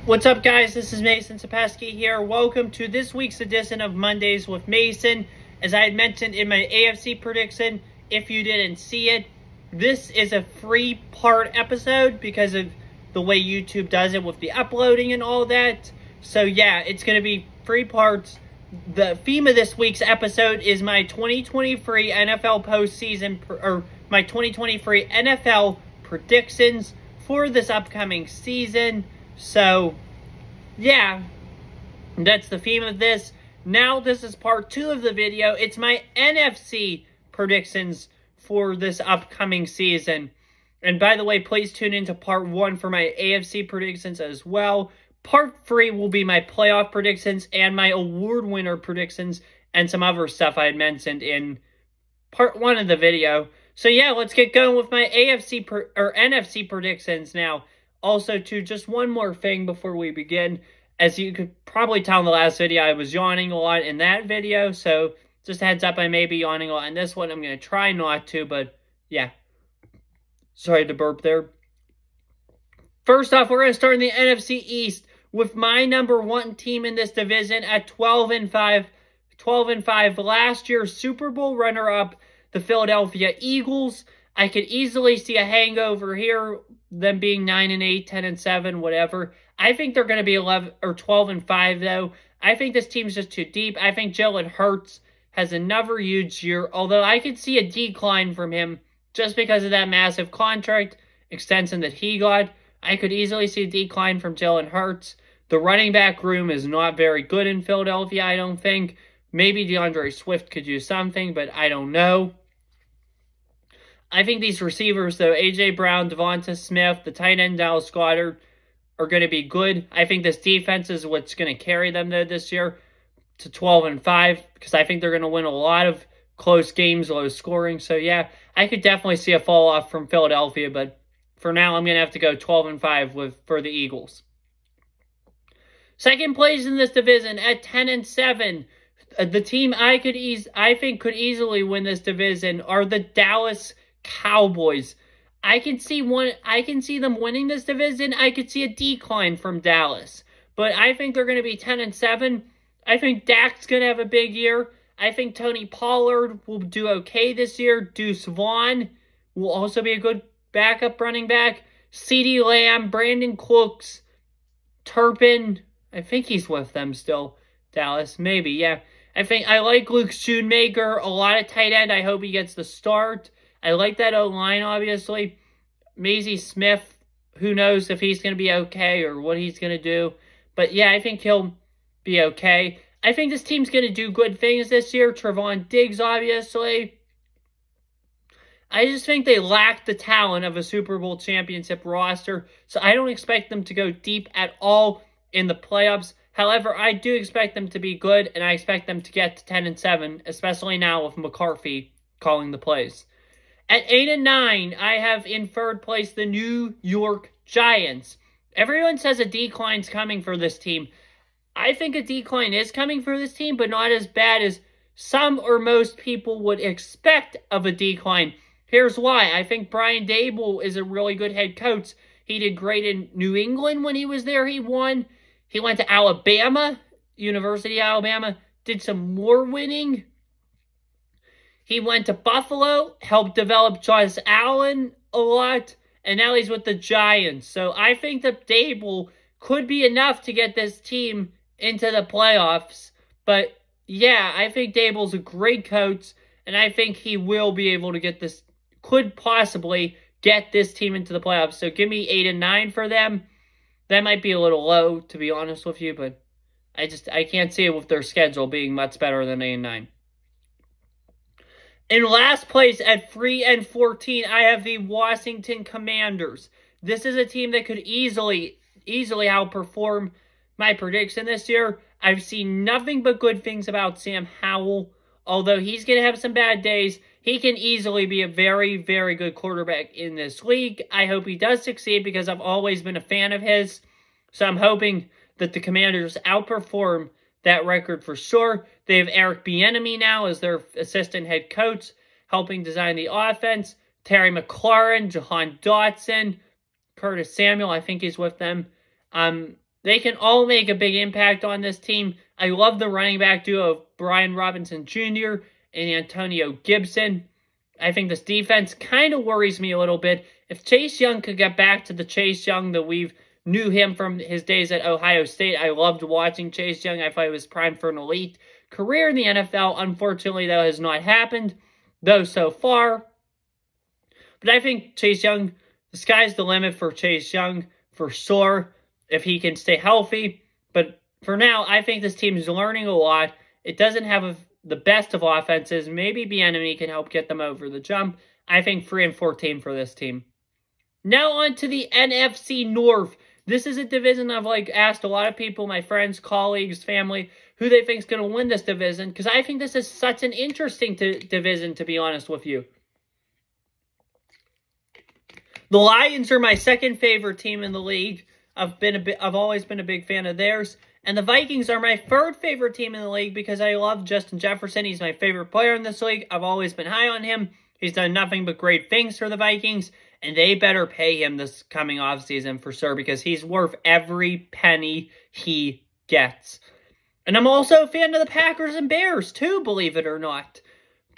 What's up, guys? This is Mason Sapesky here. Welcome to this week's edition of Mondays with Mason. As I had mentioned in my AFC prediction, if you didn't see it, this is a three-part episode because of the way YouTube does it with the uploading and all that. So yeah, it's going to be three parts. The theme of this week's episode is my 2023 NFL postseason, or my 2023 NFL predictions for this upcoming season. So, yeah, that's the theme of this. Now, this is part 2 of the video. It's my NFC predictions for this upcoming season. And by the way, please tune into part 1 for my AFC predictions as well. Part 3 will be my playoff predictions and my award winner predictions and some other stuff I had mentioned in part 1 of the video. So, yeah, let's get going with my NFC predictions now. Also, too, just one more thing before we begin. As you could probably tell in the last video, I was yawning a lot in that video. So, just a heads up, I may be yawning a lot in this one. I'm going to try not to, but yeah. Sorry to burp there. First off, we're going to start in the NFC East with my number 1 team in this division at 12-5. 12-5. Last year's Super Bowl runner-up, the Philadelphia Eagles. I could easily see a hangover here, them being 9-8, 10-7, whatever. I think they're going to be 11 or 12-5 though. I think this team's just too deep. I think Jalen Hurts has another huge year, although I could see a decline from him just because of that massive contract extension that he got. I could easily see a decline from Jalen Hurts. The running back room is not very good in Philadelphia, I don't think. Maybe DeAndre Swift could do something, but I don't know. I think these receivers, though, A.J. Brown, Devonta Smith, the tight end Dallas Goedert, are going to be good. I think this defense is what's going to carry them, though, this year to 12-5, because I think they're going to win a lot of close games, low scoring. So, yeah, I could definitely see a fall-off from Philadelphia, but for now, I'm going to have to go 12-5 for the Eagles. Second place in this division at 10-7. The team I think could easily win this division are the Dallas Cowboys. I can see them winning this division. I could see a decline from Dallas. But I think they're going to be 10-7. I think Dak's going to have a big year. I think Tony Pollard will do okay this year. Deuce Vaughn will also be a good backup running back. CeeDee Lamb, Brandon Cooks, Turpin. I think he's with them still. Dallas, maybe, yeah. I like Luke Schoonmaker, a lot of tight end. I hope he gets the start. I like that O-line, obviously. Maisie Smith, who knows if he's going to be okay or what he's going to do. But, yeah, I think he'll be okay. I think this team's going to do good things this year. Trevon Diggs, obviously. I just think they lack the talent of a Super Bowl championship roster. So I don't expect them to go deep at all in the playoffs. However, I do expect them to be good, and I expect them to get to 10-7, especially now with McCarthy calling the plays. At 8-9, I have in third place the New York Giants. Everyone says a decline's coming for this team. I think a decline is coming for this team, but not as bad as some or most people would expect of a decline. Here's why. I think Brian Daboll is a really good head coach. He did great in New England when he was there. He won. He went to Alabama, University of Alabama, did some more winning. He went to Buffalo, helped develop Josh Allen a lot, and now he's with the Giants. So I think that Daboll could be enough to get this team into the playoffs. But yeah, I think Daboll's a great coach, and I think he will be able to get this, could possibly get this team into the playoffs. So give me 8-9 for them. That might be a little low, to be honest with you, but I can't see it with their schedule being much better than 8-9. In last place at 3-14, I have the Washington Commanders. This is a team that could easily outperform my prediction this year. I've seen nothing but good things about Sam Howell. Although he's going to have some bad days, he can easily be a very, very good quarterback in this league. I hope he does succeed because I've always been a fan of his. So I'm hoping that the Commanders outperform that record for sure. They have Eric Bieniemy now as their assistant head coach, helping design the offense. Terry McLaurin, Jahan Dotson, Curtis Samuel, I think he's with them. They can all make a big impact on this team. I love the running back duo of Brian Robinson Jr. and Antonio Gibson. I think this defense kind of worries me a little bit. If Chase Young could get back to the Chase Young that we've knew him from his days at Ohio State. I loved watching Chase Young. I thought he was primed for an elite career in the NFL. Unfortunately, that has not happened, though, so far. But I think Chase Young, the sky's the limit for Chase Young for sure if he can stay healthy. But for now, I think this team is learning a lot. It doesn't have the best of offenses. Maybe Bieniemy can help get them over the jump. I think 3-14 for this team. Now on to the NFC North. This is a division I've asked a lot of people, my friends, colleagues, family, who they think is going to win this division, because I think this is such an interesting division, to be honest with you. The Lions are my second favorite team in the league. I've always been a big fan of theirs. And the Vikings are my third favorite team in the league because I love Justin Jefferson. He's my favorite player in this league. I've always been high on him. He's done nothing but great things for the Vikings. And they better pay him this coming offseason for sure because he's worth every penny he gets. And I'm also a fan of the Packers and Bears too, believe it or not.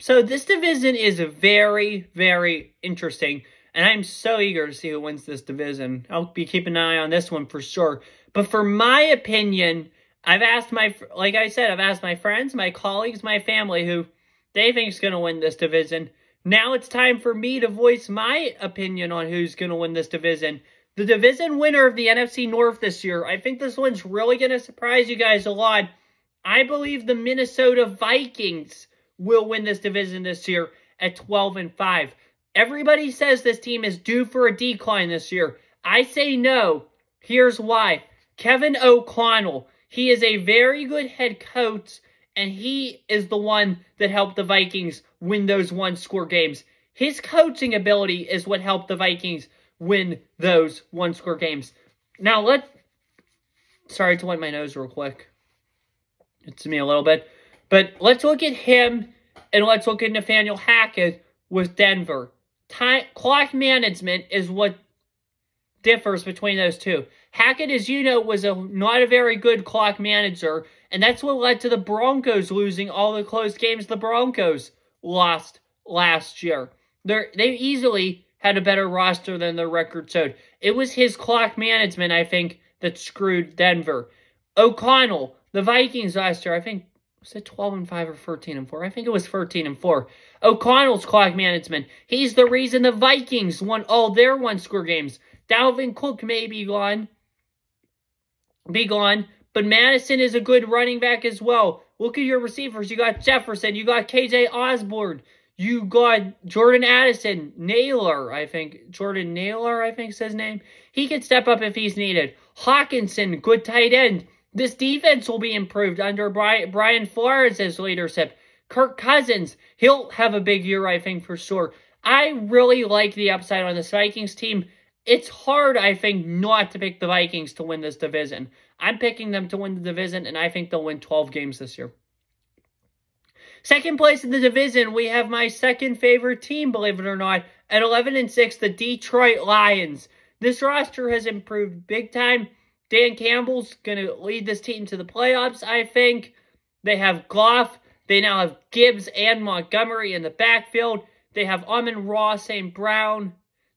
So this division is very, very interesting. And I'm so eager to see who wins this division. I'll be keeping an eye on this one for sure. But for my opinion, I've asked my friends, my colleagues, my family who they think is going to win this division. Now it's time for me to voice my opinion on who's going to win this division. The division winner of the NFC North this year. I think this one's really going to surprise you guys a lot. I believe the Minnesota Vikings will win this division this year at 12-5. Everybody says this team is due for a decline this year. I say no. Here's why. Kevin O'Connell. He is a very good head coach, and he is the one that helped the Vikings win those one-score games. His coaching ability is what helped the Vikings win those one-score games. Now, sorry to wipe my nose real quick. It's me a little bit. But let's look at him, and let's look at Nathaniel Hackett with Denver. Clock management is what differs between those two. Hackett, as you know, was not a very good clock manager, and that's what led to the Broncos losing all the close games the Broncos lost last year. They easily had a better roster than their record showed. It was his clock management, I think, that screwed Denver. O'Connell, the Vikings last year, I think, was it 12-5 or 13-4? I think it was 13-4. O'Connell's clock management. He's the reason the Vikings won all their one-score games. Dalvin Cook may be gone, but Madison is a good running back as well. Look at your receivers. You got Jefferson. You got KJ Osborne. You got Jordan Addison. Jordan Naylor, I think is his name. He can step up if he's needed. Hawkinson, good tight end. This defense will be improved under Brian Flores' leadership. Kirk Cousins, he'll have a big year, I think, for sure. I really like the upside on this Vikings team. It's hard, I think, not to pick the Vikings to win this division. I'm picking them to win the division, and I think they'll win 12 games this year. Second place in the division, we have my second favorite team, believe it or not, at 11-6, the Detroit Lions. This roster has improved big time. Dan Campbell's going to lead this team to the playoffs, I think. They have Goff. They now have Gibbs and Montgomery in the backfield. They have Amon-Ra St. Brown.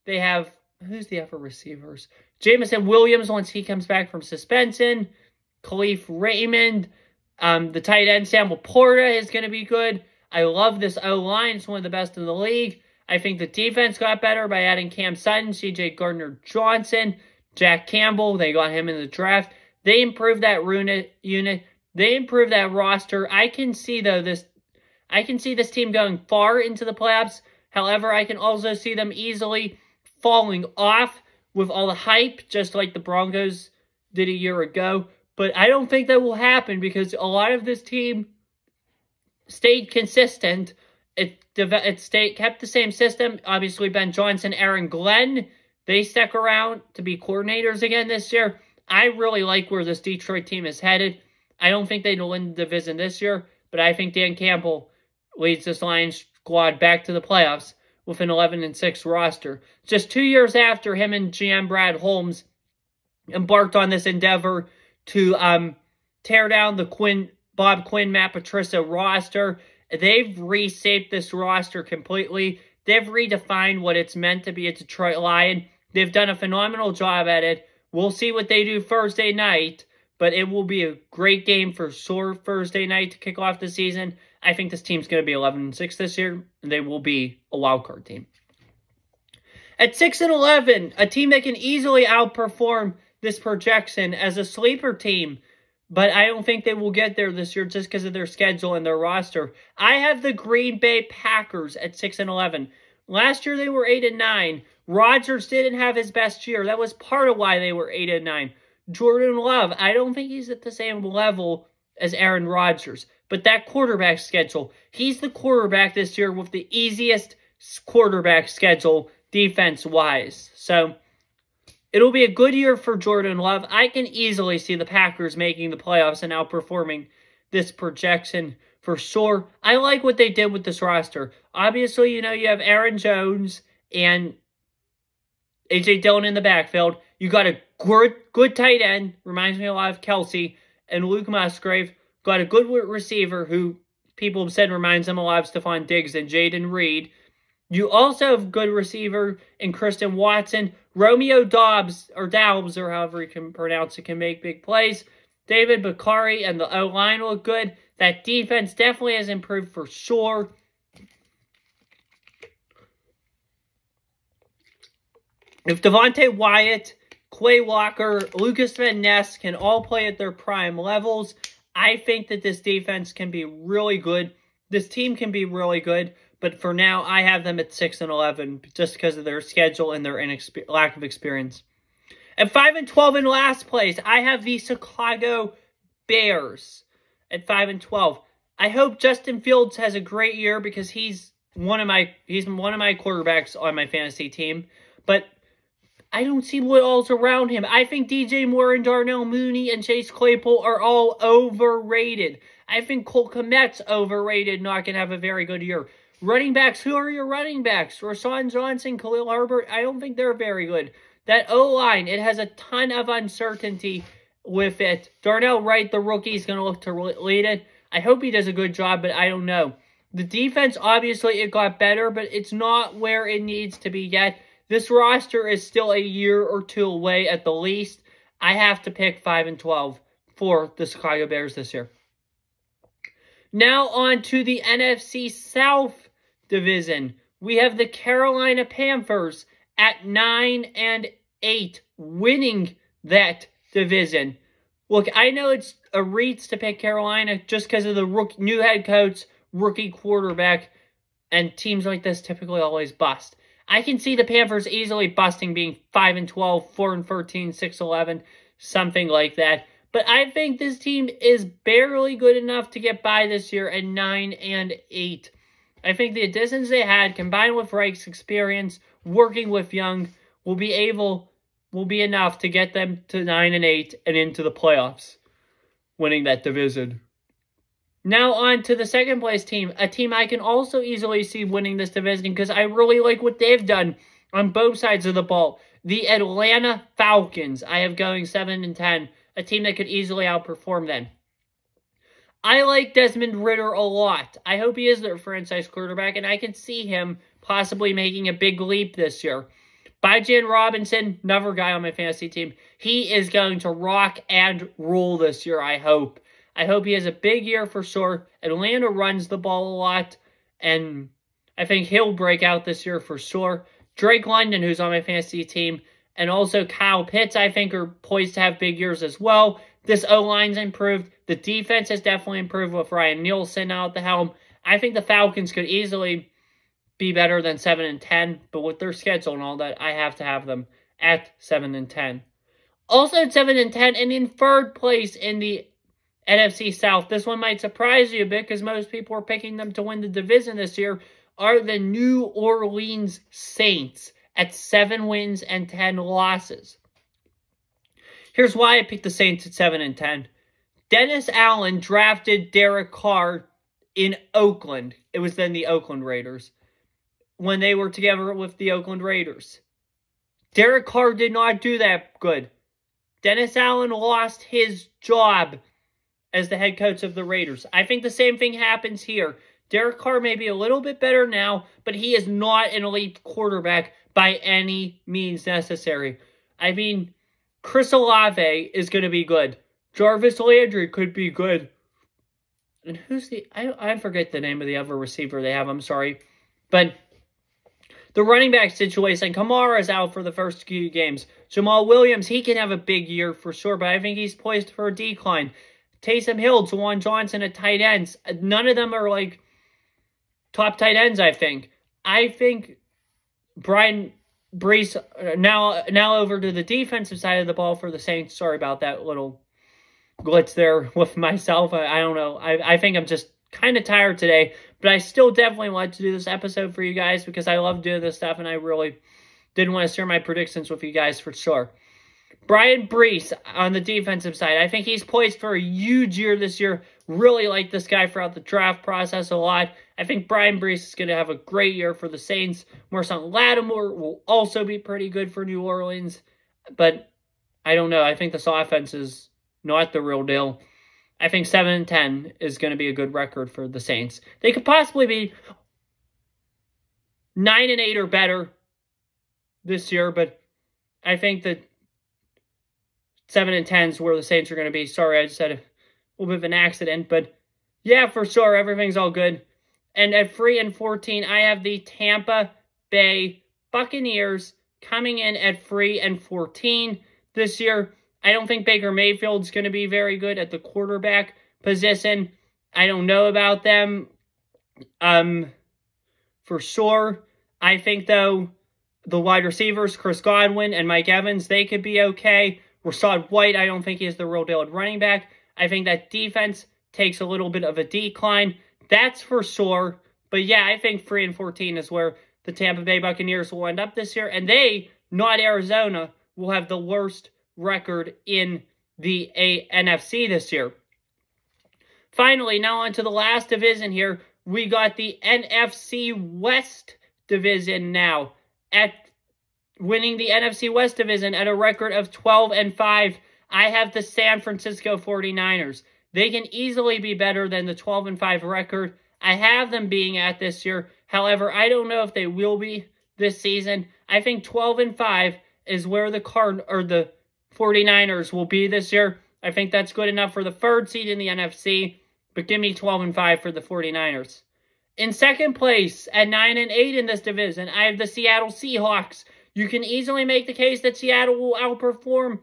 They have, who's the upper receivers? Jameson Williams once he comes back from suspension. Khalif Raymond. The tight end, Sam Laporta, is going to be good. I love this O-line. It's one of the best in the league. I think the defense got better by adding Cam Sutton, C.J. Gardner-Johnson, Jack Campbell. They got him in the draft. They improved that unit. They improved that roster. I can see this team going far into the playoffs. However, I can also see them easily falling off with all the hype, just like the Broncos did a year ago. But I don't think that will happen because a lot of this team stayed consistent. It kept the same system. Obviously, Ben Johnson, Aaron Glenn, they stuck around to be coordinators again this year. I really like where this Detroit team is headed. I don't think they'll win the division this year, but I think Dan Campbell leads this Lions squad back to the playoffs with an 11-6 roster. Just 2 years after him and GM Brad Holmes embarked on this endeavor to tear down the Bob Quinn, Matt Patricia roster. They've reshaped this roster completely. They've redefined what it's meant to be a Detroit Lion. They've done a phenomenal job at it. We'll see what they do Thursday night, but it will be a great game for sure Thursday night to kick off the season. I think this team's going to be 11-6 this year, and they will be a wildcard team. At 6-11, a team that can easily outperform this projection as a sleeper team, but I don't think they will get there this year just because of their schedule and their roster. I have the Green Bay Packers at 6-11. Last year they were 8-9. Rodgers didn't have his best year. That was part of why they were 8-9. Jordan Love, I don't think he's at the same level as Aaron Rodgers. But that quarterback schedule, he's the quarterback this year with the easiest quarterback schedule defense-wise. So it'll be a good year for Jordan Love. I can easily see the Packers making the playoffs and outperforming this projection for sure. I like what they did with this roster. Obviously, you have Aaron Jones and A.J. Dillon in the backfield. You got a good tight end. Reminds me a lot of Kelsey and Luke Musgrave. Got a good receiver who people have said reminds them a lot of Stephon Diggs and Jaden Reed. You also have good receiver in Christian Watson. Romeo Doubs, or however you can pronounce it, can make big plays. David Bakari and the O-line look good. That defense definitely has improved for sure. If Devontae Wyatt, Quay Walker, Lucas Van Ness can all play at their prime levels, I think that this defense can be really good. This team can be really good. But for now, I have them at 6-11 just because of their schedule and their lack of experience. At 5-12 in last place, I have the Chicago Bears at 5-12. I hope Justin Fields has a great year because he's one of my quarterbacks on my fantasy team. But I don't see what all's around him. I think DJ Moore and Darnell Mooney and Chase Claypool are all overrated. I think Cole Kmet's overrated, not going to have a very good year. Running backs, who are your running backs? Rashawn Johnson, Khalil Herbert, I don't think they're very good. That O-line, it has a ton of uncertainty with it. Darnell Wright, the rookie, is going to look to lead it. I hope he does a good job, but I don't know. The defense, obviously, it got better, but it's not where it needs to be yet. This roster is still a year or two away at the least. I have to pick 5-12 for the Chicago Bears this year. Now on to the NFC South division. We have the Carolina Panthers at 9-8, winning that division. Look, I know it's a reach to pick Carolina just because of the new head coach, rookie quarterback, and teams like this typically always bust. I can see the Panthers easily busting, being 5-12, 4-13, 6-11, something like that. But I think this team is barely good enough to get by this year at 9-8. I think the additions they had, combined with Reich's experience, working with Young, will be enough to get them to 9-8 and into the playoffs, winning that division. Now on to the second place team, a team I can also easily see winning this division because I really like what they've done on both sides of the ball. The Atlanta Falcons, I have going 7-10, a team that could easily outperform them. I like Desmond Ridder a lot. I hope he is their franchise quarterback, and I can see him possibly making a big leap this year. Bijan Robinson, another guy on my fantasy team, he is going to rock and roll this year, I hope. I hope he has a big year for sure. Atlanta runs the ball a lot, and I think he'll break out this year for sure. Drake London, who's on my fantasy team, and also Kyle Pitts, I think, are poised to have big years as well. This O-line's improved. The defense has definitely improved with Ryan Nielsen out at the helm. I think the Falcons could easily be better than 7-10, but with their schedule and all that, I have to have them at 7-10. Also at 7-10, and in third place in the NFC South, this one might surprise you a bit because most people are picking them to win the division this year, are the New Orleans Saints at 7 wins and 10 losses. Here's why I picked the Saints at 7-10. Dennis Allen drafted Derek Carr in Oakland. It was then the Oakland Raiders. When they were together with the Oakland Raiders. Derek Carr did not do that good. Dennis Allen lost his job as the head coach of the Raiders. I think the same thing happens here. Derek Carr may be a little bit better now, but he is not an elite quarterback by any means necessary. I mean, Chris Olave is going to be good. Jarvis Landry could be good. And who's the... I forget the name of the other receiver they have. I'm sorry. But the running back situation, Kamara's out for the first few games. Jamal Williams, he can have a big year for sure, but I think he's poised for a decline. Taysom Hill, Juwan Johnson at tight ends. None of them are like top tight ends, I think. I think Brian Brees, now over to the defensive side of the ball for the Saints. Sorry about that little glitch there with myself. I don't know. I think I'm just kind of tired today, but I still definitely wanted to do this episode for you guys because I love doing this stuff, and I really didn't want to share my predictions with you guys for sure. Brian Brees on the defensive side. I think he's poised for a huge year this year. Really like this guy throughout the draft process a lot. I think Brian Brees is going to have a great year for the Saints. Marshon Lattimore will also be pretty good for New Orleans. But I don't know. I think this offense is not the real deal. I think 7-10 is going to be a good record for the Saints. They could possibly be 9-8 or better this year, but I think that 7-10 is where the Saints are going to be. Sorry, I just had a little bit of an accident, but yeah, for sure, everything's all good. And at 3-14, I have the Tampa Bay Buccaneers coming in at 3-14 this year. I don't think Baker Mayfield's going to be very good at the quarterback position. I don't know about them for sure. I think, though, the wide receivers, Chris Godwin and Mike Evans, they could be okay. Rachaad White, I don't think he's the real deal at running back. I think that defense takes a little bit of a decline. That's for sure. But yeah, I think 3-14 is where the Tampa Bay Buccaneers will end up this year. And they, not Arizona, will have the worst record in the NFC this year. Finally, now on to the last division here. We got the NFC West division now. At winning the NFC West division at a record of 12-5, I have the San Francisco 49ers. They can easily be better than the 12-5 record I have them being at this year. However, I don't know if they will be this season. I think 12-5 is where the 49ers will be this year. I think that's good enough for the third seed in the NFC, but give me 12-5 for the 49ers. In second place, at 9-8 in this division, I have the Seattle Seahawks. You can easily make the case that Seattle will outperform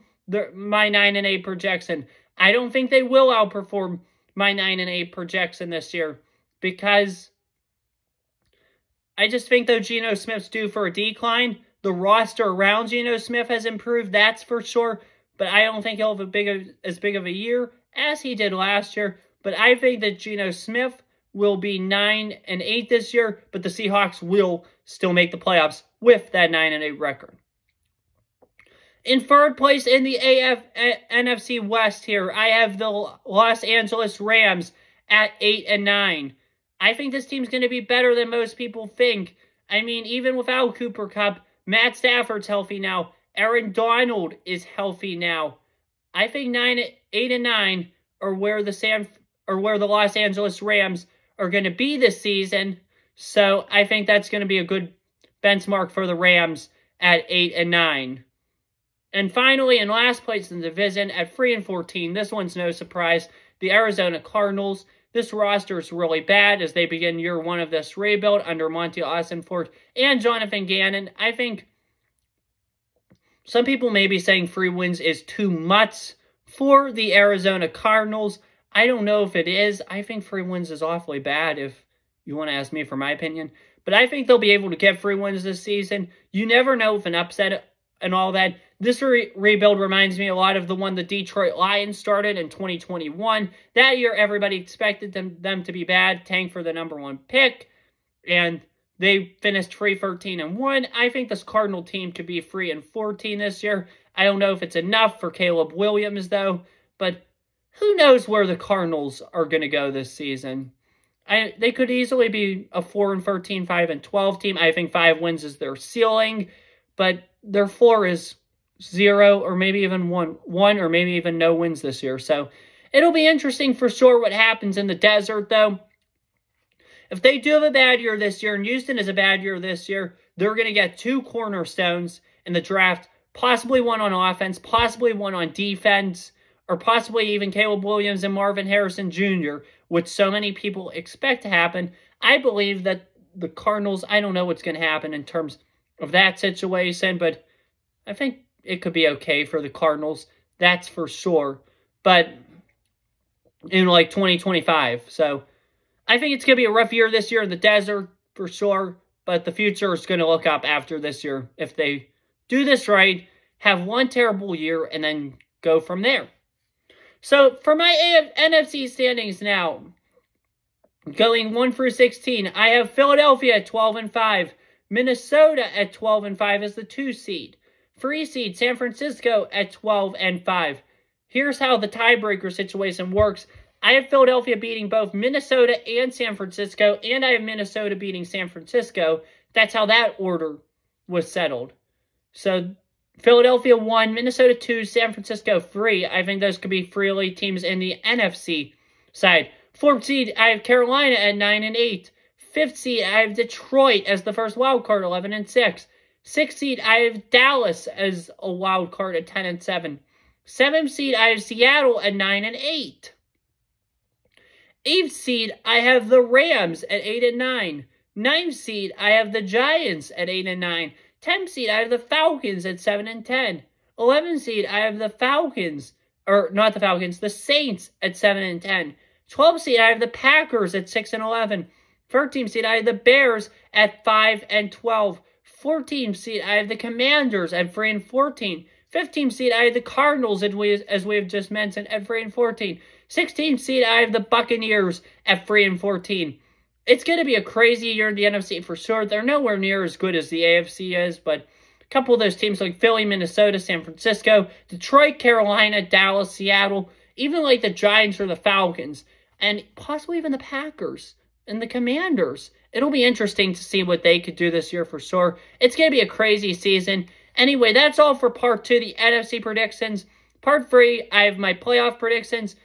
my 9-8 projection. I don't think they will outperform my 9-8 projection this year because I just think, though, Geno Smith's due for a decline. The roster around Geno Smith has improved, that's for sure, but I don't think he'll have as big of a year as he did last year. But I think that Geno Smith will be 9-8 this year, but the Seahawks will still make the playoffs with that 9-8 record. In third place in the NFC West here, I have the Los Angeles Rams at 8-9. I think this team's going to be better than most people think. I mean, even without Cooper Kupp, Matt Stafford's healthy now. Aaron Donald is healthy now. I think 8-9 are where the Los Angeles Rams are going to be this season. So I think that's going to be a good benchmark for the Rams at 8-9. And finally, in last place in the division at 3-14, this one's no surprise, the Arizona Cardinals. This roster is really bad as they begin year one of this rebuild under Monty Ossenfort and Jonathan Gannon. I think some people may be saying 3 wins is too much for the Arizona Cardinals. I don't know if it is. I think 3 wins is awfully bad if you want to ask me for my opinion. But I think they'll be able to get 3 wins this season. You never know if an upset and all that. This rebuild reminds me a lot of the one the Detroit Lions started in 2021. That year, everybody expected them to be bad, tank for the #1 pick, and they finished 3-13-1. I think this Cardinal team could be 3-14 this year. I don't know if it's enough for Caleb Williams, though, but who knows where the Cardinals are going to go this season. They could easily be a 4-13, 5-12 team. I think 5 wins is their ceiling, but their floor is 0 or maybe even one or maybe even no wins this year. So it'll be interesting for sure what happens in the desert, though. If they do have a bad year this year, and Houston has a bad year this year, they're going to get 2 cornerstones in the draft, possibly one on offense, possibly one on defense, or possibly even Caleb Williams and Marvin Harrison Jr., which so many people expect to happen. I believe that the Cardinals, I don't know what's going to happen in terms of that situation, but I think it could be okay for the Cardinals. That's for sure. But in like 2025. So I think it's going to be a rough year this year in the desert for sure. But the future is going to look up after this year if they do this right, have one terrible year, and then go from there. So for my NFC standings now, going 1 through 16, I have Philadelphia at 12-5, Minnesota at 12-5 as the 2 seed, 3 seed San Francisco at 12-5. Here's how the tiebreaker situation works. I have Philadelphia beating both Minnesota and San Francisco, and I have Minnesota beating San Francisco. That's how that order was settled. So Philadelphia 1, Minnesota 2, San Francisco 3. I think those could be 3 elite teams in the NFC side. 4th seed, I have Carolina at 9-8. 5th seed, I have Detroit as the first wild card, 11-6. 6th seed, I have Dallas as a wild card at 10-7. 7th seed, I have Seattle at 9-8. 8th seed, I have the Rams at 8-9. 9th seed, I have the Giants at 8-9. 10th seed, I have the Falcons at 7-10. 11th seed, I have the Falcons, or not the Falcons, the Saints at 7-10. 12th seed, I have the Packers at 6-11. 13th seed, I have the Bears at 5-12. 14th seed, I have the Commanders at 3-14. 15th seed, I have the Cardinals, as we have just mentioned, at 3-14. 16th seed, I have the Buccaneers at 3-14. It's going to be a crazy year in the NFC for sure. They're nowhere near as good as the AFC is, but a couple of those teams like Philly, Minnesota, San Francisco, Detroit, Carolina, Dallas, Seattle, even like the Giants or the Falcons, and possibly even the Packers and the Commanders. It'll be interesting to see what they could do this year for sure. It's going to be a crazy season. Anyway, that's all for Part 2, the NFC predictions. Part 3, I have my playoff predictions,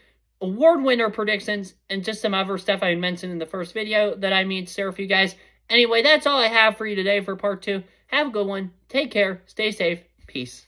award winner predictions, and just some other stuff I mentioned in the first video that I mean to share with you guys. Anyway, that's all I have for you today for Part 2. Have a good one. Take care. Stay safe. Peace.